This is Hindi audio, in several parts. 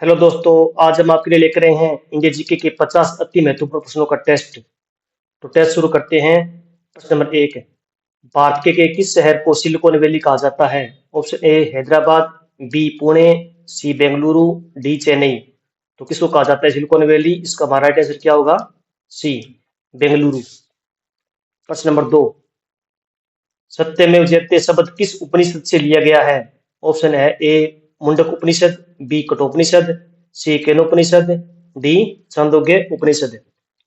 हेलो दोस्तों। आज हम आपके लिए लेकर आए हैं इंडिया जीके के 50 अति महत्वपूर्ण प्रश्नों का टेस्ट। तो टेस्ट शुरू करते हैं। प्रश्न नंबर 1। भारत के किस शहर को सिलिकॉन वैली कहा जाता है? Option A Hyderabad, B Pune, C Bengaluru, D Chennai. तो किसको कहा जाता है सिलिकॉन वैली? इसका हमारा राइट आंसर क्या होगा? सी बेंगलुरु। प्रश्न नंबर 2। सत्यमेव जयते शब्द किस उपनिषद से लिया गया है? ऑप्शन है ए मुंडक उपनिषद, बी कठोपनिषद, सी केनोपनिषद, डी छांदोग्य उपनिषद।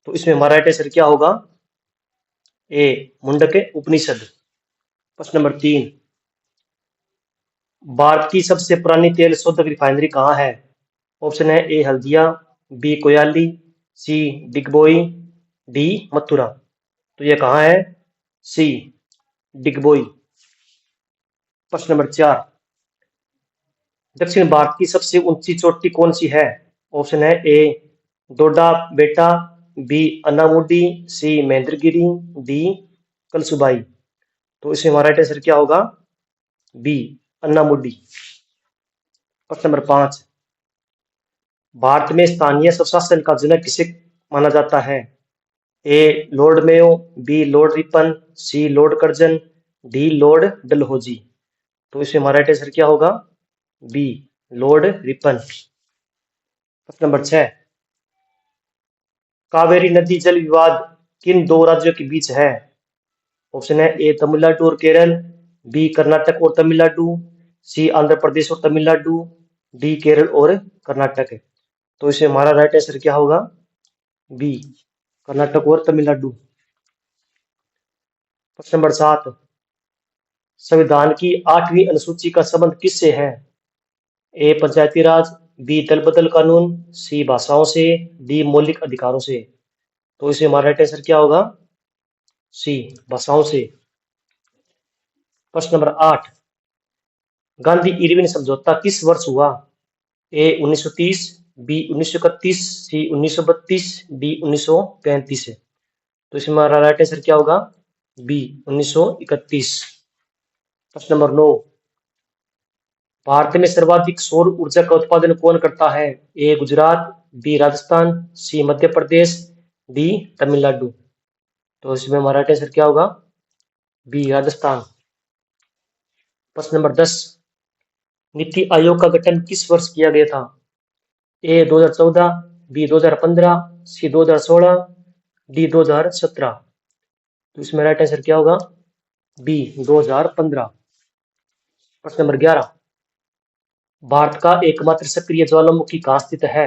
तो इसमें हमारा राइट आंसर क्या होगा? ए मुंडक उपनिषद। प्रश्न नंबर 3। भारत की सबसे पुरानी तेल शोधक रिफाइनरी कहाँ है? ऑप्शन है ए हल्दिया, बी कोयाली, सी डिगबोई, डी मथुरा। तो यह कहाँ है? सी डिगबोई। प्रश्न नंबर 4। दक्षिण भारत की सबसे ऊंची चोटी कौन सी है? ऑप्शन है ए डोडा बेटा, बी अनामुडी, सी महेंद्रगिरी, डी कलसुबाई। तो इसमें हमारा राइट आंसर क्या होगा? बी अन्नामुडी। प्रश्न नंबर 5। भारत में स्थानीय स्वशासन का जनक किसे माना जाता है? A Lord Mayo, B Lord Ripon, C Lord Curzon, D Lord Dalhousie. तो इसमें हमारा राइट आंसर क्या होगा? B Lord Ripon. प्रश्न नंबर 6। कावेरी नदी जल विवाद किन दो राज्यों के बीच है? ऑप्शन है ए तमिलनाडु और केरल, बी कर्नाटक और तमिलनाडु, सी आंध्र प्रदेश और तमिलनाडु, डी केरल और कर्नाटक। तो इसमें हमारा राइट आंसर क्या होगा? बी कर्नाटक और तमिलनाडु। प्रश्न नंबर 7। संविधान की 8वीं अनुसूची का संबंध किससे है? ए पंचायती राज, बी दल बदल कानून, सी भाषाओं से, डी मौलिक अधिकारों से। तो इसमें हमारा राइट आंसर क्या होगा? सी भाषाओं से। प्रश्न नंबर 8। गांधी इरविन समझौता किस वर्ष हुआ? ए 1930, बी 1931, सी 1932, डी 1935। तो इसमें हमारा राइट आंसर क्या होगा? बी 1931। प्रश्न नंबर 9। भारत में सर्वाधिक सौर ऊर्जा का उत्पादन कौन करता है? ए गुजरात, बी राजस्थान, सी मध्य प्रदेश, डी तमिलनाडु। तो इसमें हमारा राइट आंसर क्या होगा? बी राजस्थान। प्रश्न नंबर 10। नीति आयोग का गठन किस वर्ष किया गया था? ए 2014, बी 2015, सी 2016, डी 2017। तो इसमें राइट आंसर क्या होगा? बी 2015। प्रश्न नंबर 11। भारत का एकमात्र सक्रिय ज्वालामुखी कहाँ स्थित है?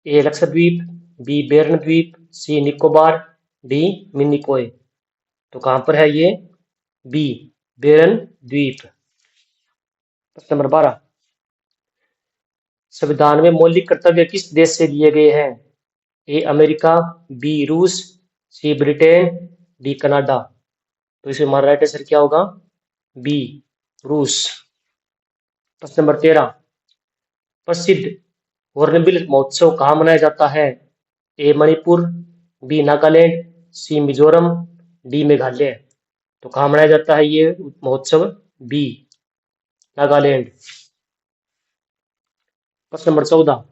ए लक्षद्वीप, बी बेरन द्वीप, सी निकोबार, डी मिनिकोय। तो कहां पर है ये? बी बेरन द्वीप। प्रश्न नंबर 12। संविधान में मौलिक कर्तव्य किस देश से लिए गए हैं? ए अमेरिका, बी रूस, सी ब्रिटेन, डी कनाडा। तो इसमें हमारा राइट आंसर क्या होगा? बी रूस। प्रश्न नंबर 13। प्रसिद्ध हॉर्नबिल महोत्सव कहाँ मनाया जाता है? ए मणिपुर, बी नागालैंड, सी मिजोरम, डी मेघालय। तो कहाँ मनाया जाता है ये महोत्सव? बी नागालैंड। प्रश्न नंबर 14।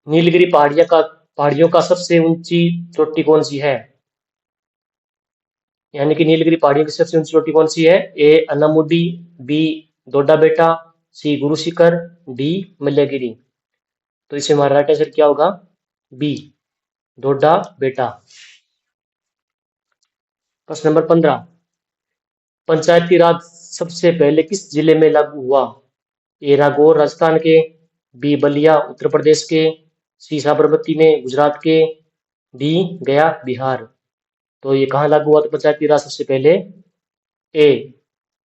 नीलगिरी पहाड़ियों का सबसे ऊंची चोटी कौन सी है? यानी कि नीलगिरी पहाड़ियों की सबसे ऊंची चोटी कौन सी है? ए अन्नामुडी, बी डोडा बेटा, सी गुरु शिखर, डी मल्लागिरी। तो इससे हमारा राइट आंसर क्या होगा? बी डोडा बेटा। प्रश्न नंबर 15। पंचायती राज सबसे पहले किस जिले में लागू हुआ? ए नागौर राजस्थान के, बी बलिया उत्तर प्रदेश के, सी साबरमती में गुजरात के, डी गया बिहार। तो ये कहाँ लागू हुआ था पंचायती राज सबसे पहले? ए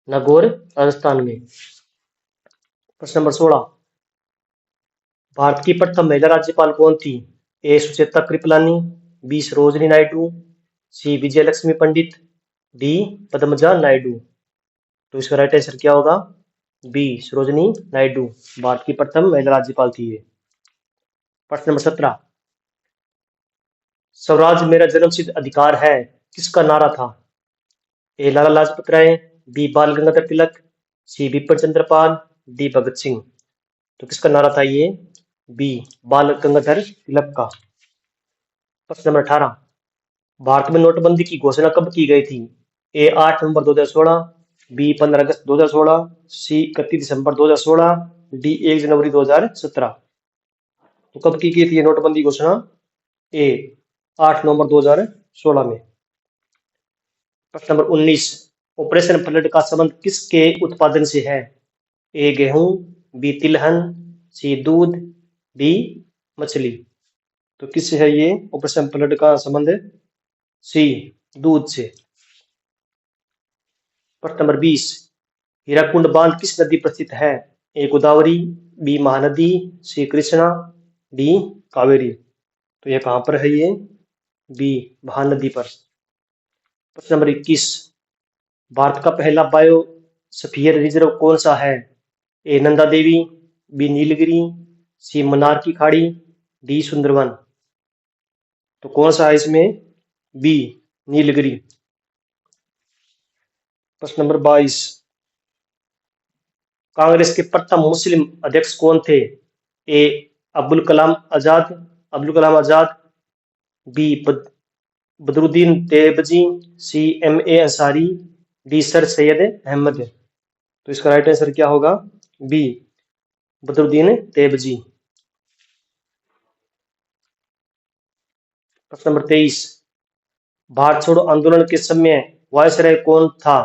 नागौर राजस्थान में। प्रश्न नंबर 16। भारत की प्रथम महिला राज्यपाल कौन थी? ए सुचेता कृपलानी, बी सरोजनी नायडू, सी विजय लक्ष्मी पंडित, डी पद्मजा नायडू। तो इसका राइट आंसर क्या होगा? बी सरोजनी नायडू भारत की प्रथम महिला राज्यपाल थी ये। प्रश्न नंबर 17। स्वराज मेरा जन्मसिद्ध अधिकार है किसका नारा था? ए लाला लाजपत राय, बी बाल गंगाधर तिलक, सी बिपिन चंद्र पाल, डी भगत सिंह। तो किसका नारा था ये? बी, बाल गंगाधर तिलक का। प्रश्न नंबर 18, भारत में नोटबंदी की घोषणा कब की गई थी? ए 8 नवंबर 2016, बी 15 अगस्त 2016, सी 31 दिसंबर 2016, डी 1 जनवरी 2017। तो कब की गई थी ये नोटबंदी घोषणा? ए 8 नवंबर 2016 में। प्रश्न नंबर 19, ऑपरेशन फ्लड का संबंध किसके उत्पादन से है? ए गेहूं, बी तिलहन, सी दूध, डी मछली। तो किससे है ये ऑपरेशन फ्लड का संबंध? सी, दूध से। प्रश्न नंबर 20, हीराकुंड बांध किस नदी पर स्थित है? ए गोदावरी, बी महानदी, सी कृष्णा, डी कावेरी। तो ये कहां पर है ये? बी, महानदी पर। प्रश्न नंबर 21, भारत का पहला बायोस्फीयर रिजर्व कौन सा है? ए नंदा देवी, बी नीलगिरी, सी मन्नार की खाड़ी, डी सुंदरवन। तो कौन सा है इसमें? बी, नीलगिरी। प्रश्न नंबर 22, कांग्रेस के प्रथम मुस्लिम अध्यक्ष कौन थे? A Abdul Kalam Azad, B Badruddin Tyabji, C M.A. Ansari, D sir Syed Ahmad. तो इसका राइट आंसर क्या होगा? बी, बदरुद्दीन तैयबजी। प्रश्न नंबर 23, भारत छोड़ो आंदोलन के समय वायसराय कौन था?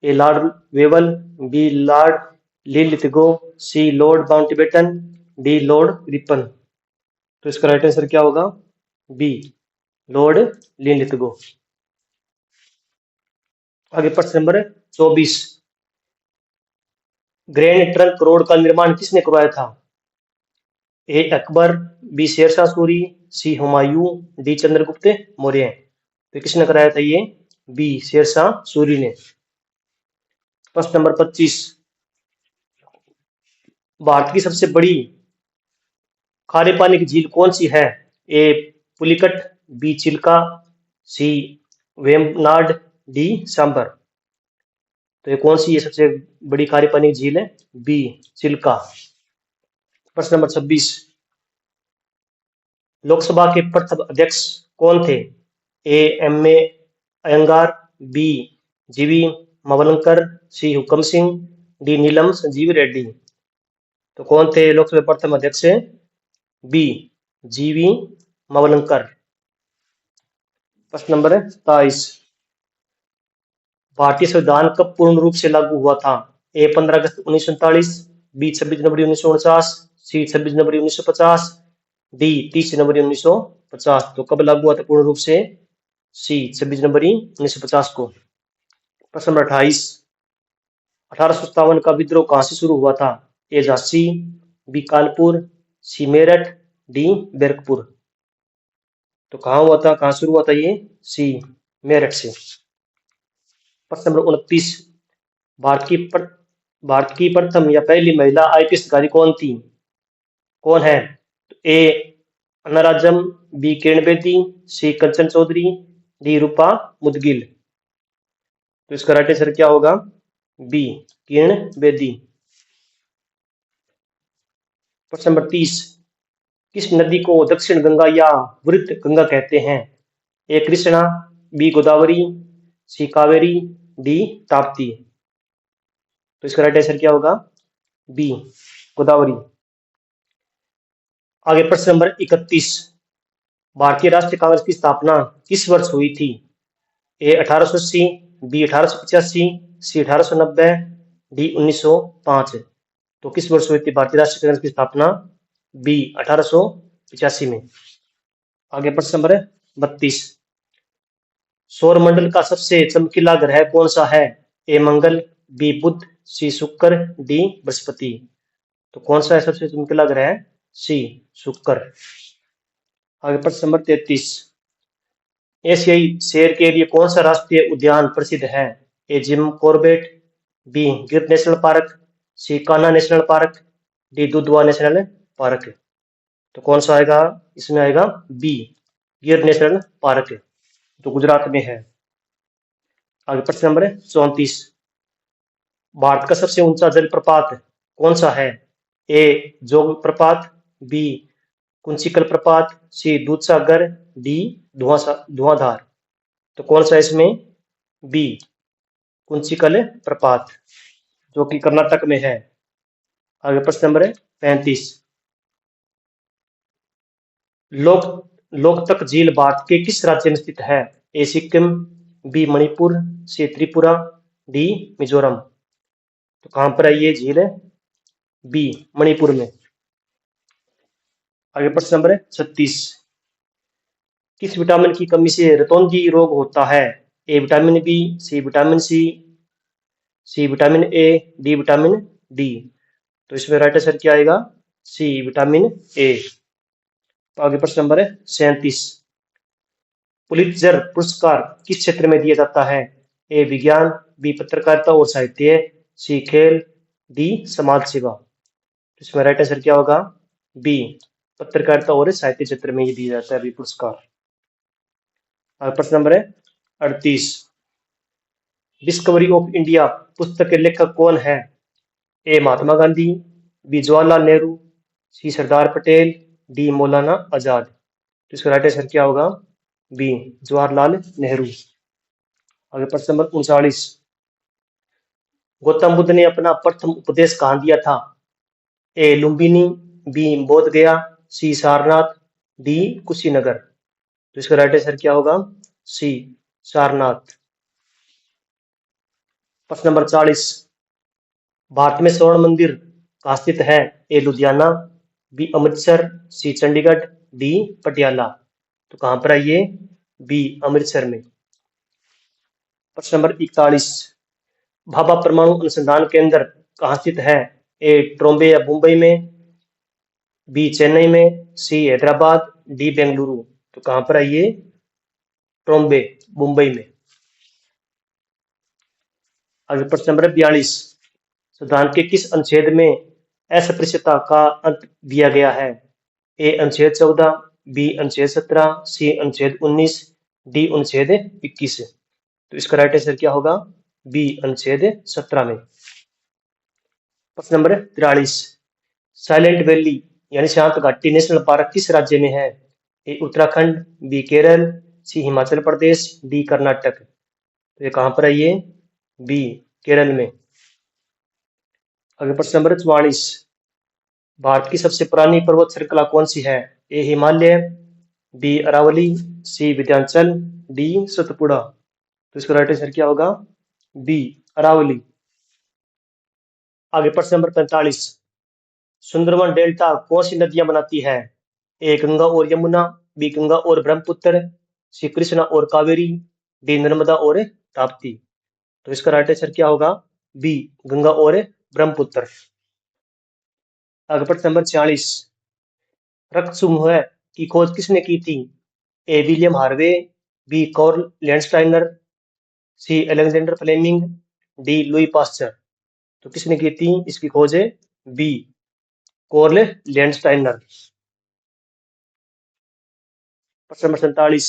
A Lord Wavell, B Lord Linlithgow, C Lord Mountbatten, D Lord Ripon. तो इसका राइट आंसर क्या होगा? B, Lord Linlithgow. आगे प्रश्न नंबर 24, ग्रैंड ट्रंक रोड का निर्माण किसने करवाया था? ए अकबर, बी शेरशाह सूरी, सी हुमायूं, डी चंद्रगुप्त मौर्य। तो किसने कराया था ये? बी, शेरशाह सूरी ने। प्रश्न नंबर 25, भारत की सबसे बड़ी खारे पानी की झील कौन सी है? ए पुलिकट, बी चिल्का, सी वेम्बनाड, डी सांबर। तो ये कौन सी है सबसे बड़ी खारे पानी की झील है? बी, चिल्का। प्रश्न नंबर 26, लोकसभा के प्रथम अध्यक्ष कौन थे? ए M.A. अयंगार, बी जीवी मवलंकर, सी हुकम सिंह, डी नीलम संजीव रेड्डी। तो कौन थे लोकसभा प्रथम अध्यक्ष? बी, जीवी मवलंकर। प्रश्न नंबर 27, भारतीय संविधान कब पूर्ण रूप से लागू हुआ था? ए 15 अगस्त 1947, बी 26 जनवरी 1949, सी 26 जनवरी 1950, डी 30 जनवरी 1950। तो कब लागू हुआ था पूर्ण रूप से? सी 26 जनवरी 1950 को। प्रश्न नंबर 28, 1857 का विद्रोह कहां से शुरू हुआ था? ए झांसी, बी कानपुर, सी मेरठ, डी बैरकपुर। तो कहां हुआ था, कहां शुरू हुआ था ये? सी, मेरठ से। प्रश्न नंबर 29, भारत की प्रथम या पहली महिला IPS अधिकारी कौन थी? कौन है? ए अन्नाराजम, बी किरण बेदी, सी कंचन चौधरी, डी रूपा मुदगिल। तो इसका राइट आंसर क्या होगा? बी, किरण बेदी। प्रश्न नंबर 30, किस नदी को दक्षिण गंगा या वृत गंगा कहते हैं? ए कृष्णा, बी गोदावरी, सी कावेरी, डी ताप्ती। तो इसका राइट आंसर क्या होगा? बी, गोदावरी। आगे प्रश्न नंबर 31, भारतीय राष्ट्रीय कांग्रेस की स्थापना किस वर्ष हुई थी? ए 1880, बी 1885, सी 1890, डी 1905। तो किस वर्ष हुई थी भारतीय राष्ट्रीय कांग्रेस की स्थापना? बी, 1885 में। आगे प्रश्न नंबर 32, सौर मंडल का सबसे चमकीला ग्रह कौन सा है? ए मंगल, बी बुध, सी शुक्र, डी बृहस्पति। तो कौन सा है सबसे चमकीला ग्रह? सी, शुक्र। आगे प्रश्न नंबर 33, एशियाई शेर के लिए कौन सा राष्ट्रीय उद्यान प्रसिद्ध है? A Jim Corbett, B Gir national park, C Kanha national park, D Dudhwa national park. तो कौन सा आएगा इसमें? आएगा बी, गिर नेशनल पार्क, जो गुजरात में है। आगे प्रश्न नंबर 34, भारत का सबसे ऊंचा जलप्रपात कौन सा है? ए जोग प्रपात, बी कुंचिकल प्रपात, सी दूधसागर, डी धुआंधार। तो कौन सा इसमें? बी कुंचिकल प्रपात, जो कि कर्नाटक में है। आगे प्रश्न नंबर 35। लोकतक झील भारत के किस राज्य में स्थित है? ए सिक्किम, बी मणिपुर, सी त्रिपुरा, डी मिजोरम। तो कहां पर है ये झील? बी मणिपुर में। आगे प्रश्न नंबर 36। किस विटामिन की कमी से रतौंधी रोग होता है? A vitamin B, C vitamin C vitamin A, D vitamin D. तो इसमें राइट आंसर क्या आएगा? C vitamin A. तो आगे प्रश्न नंबर 37। पुलित्जर पुरस्कार किस क्षेत्र में दिया जाता है? ए विज्ञान, बी पत्रकारिता और साहित्य, सी खेल, डी समाज सेवा। तो इसमें राइट आंसर क्या होगा? बी पत्रकारिता और साहित्य क्षेत्र में ये दिया जाता है अभी पुरस्कार। प्रश्न नंबर 38। डिस्कवरी ऑफ इंडिया पुस्तक के लेखक कौन है? ए महात्मा गांधी, बी जवाहरलाल नेहरू, सी सरदार पटेल, डी मौलाना आजाद। तो इसका राइट आंसर क्या होगा? बी जवाहरलाल नेहरू। आगे प्रश्न नंबर 39। गौतम बुद्ध ने अपना प्रथम उपदेश कहां दिया था? ए लुम्बिनी, बी बोध गया, सी सारनाथ, डी कुशीनगर। तो इसका राइट आंसर क्या होगा? सी सारनाथ। प्रश्न नंबर 40। भारत में स्वर्ण मंदिर कहाँ स्थित है? ए लुधियाना, बी अमृतसर, सी चंडीगढ़, डी पटियाला। तो कहां पर है ये? बी अमृतसर में। प्रश्न नंबर 41। भाभा परमाणु अनुसंधान केंद्र कहाँ स्थित है? ए ट्रोम्बे या मुंबई में, बी चेन्नई में, सी हैदराबाद, डी बेंगलुरु। तो कहां पर है ये? ट्रोम्बे मुंबई में। आगे प्रश्न नंबर 42। संविधान के किस अनुच्छेद में अस्पृश्यता का अंत दिया गया है? ए अनुच्छेद 14, बी अनुच्छेद 17, सी अनुच्छेद 19, डी अनुच्छेद 21। तो इसका राइट आंसर क्या होगा? बी अनुच्छेद 17 में। प्रश्न नंबर 43। साइलेंट वैली यानी शांत घाटी नेशनल पार्क किस राज्य में है? ए उत्तराखंड, बी केरल, सी हिमाचल प्रदेश, डी कर्नाटक। तो ये कहां पर है ये? बी केरल में। आगे प्रश्न नंबर 44। भारत की सबसे पुरानी पर्वत श्रृंखला कौन सी है? ए हिमालय, बी अरावली, सी विंध्याचल, डी सतपुड़ा। तो इसका राइट आंसर क्या होगा? बी अरावली। आगे प्रश्न नंबर 45। सुंदरवन डेल्टा कौन सी नदियां बनाती है? ए गंगा और यमुना, बी गंगा और ब्रह्मपुत्र, सी कृष्णा और कावेरी, डी नर्मदा और ताप्ती। तो इसका राइट आंसर क्या होगा? बी गंगा और ब्रह्मपुत्र। आगे प्रश्न नंबर 46। रक्त समूह की खोज किसने की थी? A William Harvey, B Karl Landsteiner, C Alexander Fleming, D Louis Pasteur. तो किसने की थी इसकी खोज? है बी कार्ल लैंडस्टाइनर। प्रश्न नंबर 47।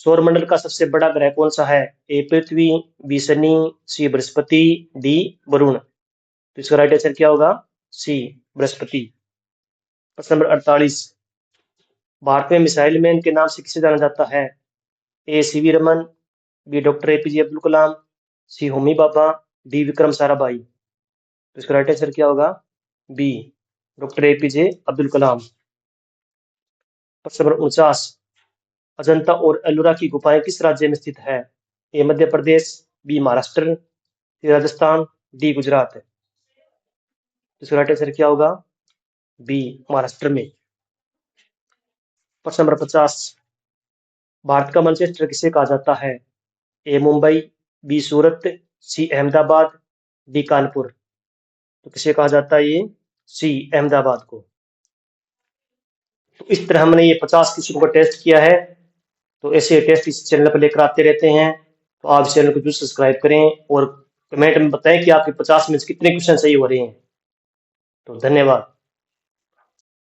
सौरमंडल का सबसे बड़ा ग्रह कौन सा है? ए पृथ्वी, बी शनि, सी बृहस्पति, डी वरुण। तो इसका राइट आंसर क्या होगा? सी बृहस्पति। प्रश्न नंबर 48। भारत में मिसाइल मैन के नाम से किसे जाना जाता है? A CV Raman, B doctor APJ Abdul Kalam, C Homi Bhabha, D Vikram Sarabhai. तो इसका राइट आंसर क्या होगा? B doctor APJ Abdul Kalam. प्रश्न नंबर 49। अजंता और एलोरा की गुफाएं किस राज्य में स्थित है? ए मध्य प्रदेश, बी महाराष्ट्र, सी राजस्थान, डी गुजरात। इसका राइट आंसर क्या होगा? बी महाराष्ट्र में। प्रश्न नंबर 50। भारत का मैनचेस्टर किसे कहा जाता है? ए मुंबई, बी सूरत, सी अहमदाबाद, डी कानपुर। तो किसे कहा जाता है ये? सी अहमदाबाद को। तो इस तरह हमने ये 50 क्वेश्चन को टेस्ट किया है। तो ऐसे टेस्ट इस चैनल पर लेकर आते रहते हैं, तो आप चैनल को जरूर सब्सक्राइब करें और कमेंट में बताएं कि आपके 50 में से कितने क्वेश्चन सही हो रहे हैं। तो धन्यवाद।